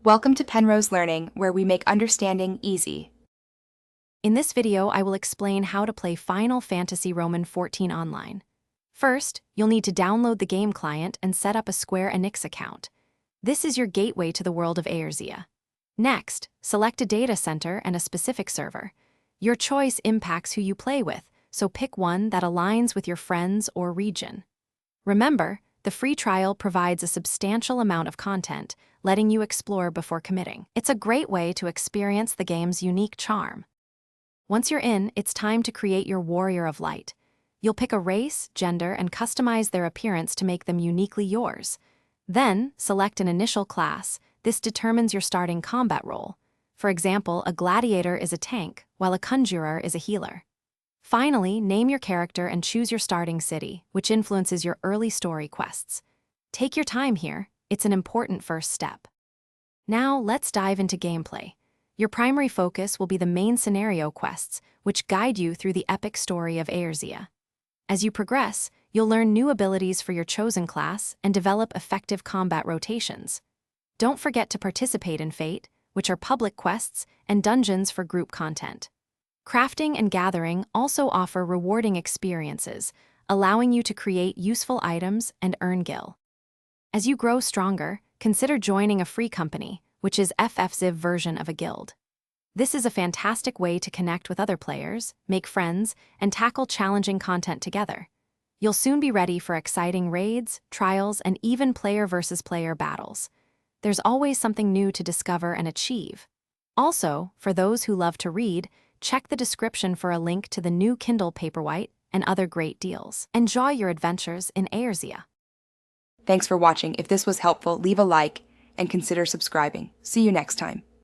Welcome to Penrose Learning, where we make understanding easy. In this video, I will explain how to play Final Fantasy XIV online. First, you'll need to download the game client and set up a Square Enix account. This is your gateway to the world of Eorzea. Next, select a data center and a specific server. Your choice impacts who you play with, so pick one that aligns with your friends or region. Remember, the free trial provides a substantial amount of content, letting you explore before committing. It's a great way to experience the game's unique charm. Once you're in, it's time to create your Warrior of Light. You'll pick a race, gender, and customize their appearance to make them uniquely yours. Then, select an initial class. This determines your starting combat role. For example, a gladiator is a tank, while a conjurer is a healer. Finally, name your character and choose your starting city, which influences your early story quests. Take your time here, it's an important first step. Now, let's dive into gameplay. Your primary focus will be the main scenario quests, which guide you through the epic story of Eorzea. As you progress, you'll learn new abilities for your chosen class and develop effective combat rotations. Don't forget to participate in Fate, which are public quests, and dungeons for group content. Crafting and gathering also offer rewarding experiences, allowing you to create useful items and earn gil. As you grow stronger, consider joining a free company, which is FFziv version of a guild. This is a fantastic way to connect with other players, make friends, and tackle challenging content together. You'll soon be ready for exciting raids, trials, and even player versus player battles. There's always something new to discover and achieve. Also, for those who love to read, check the description for a link to the new Kindle Paperwhite and other great deals. Enjoy your adventures in Eorzea. Thanks for watching. If this was helpful, leave a like and consider subscribing. See you next time.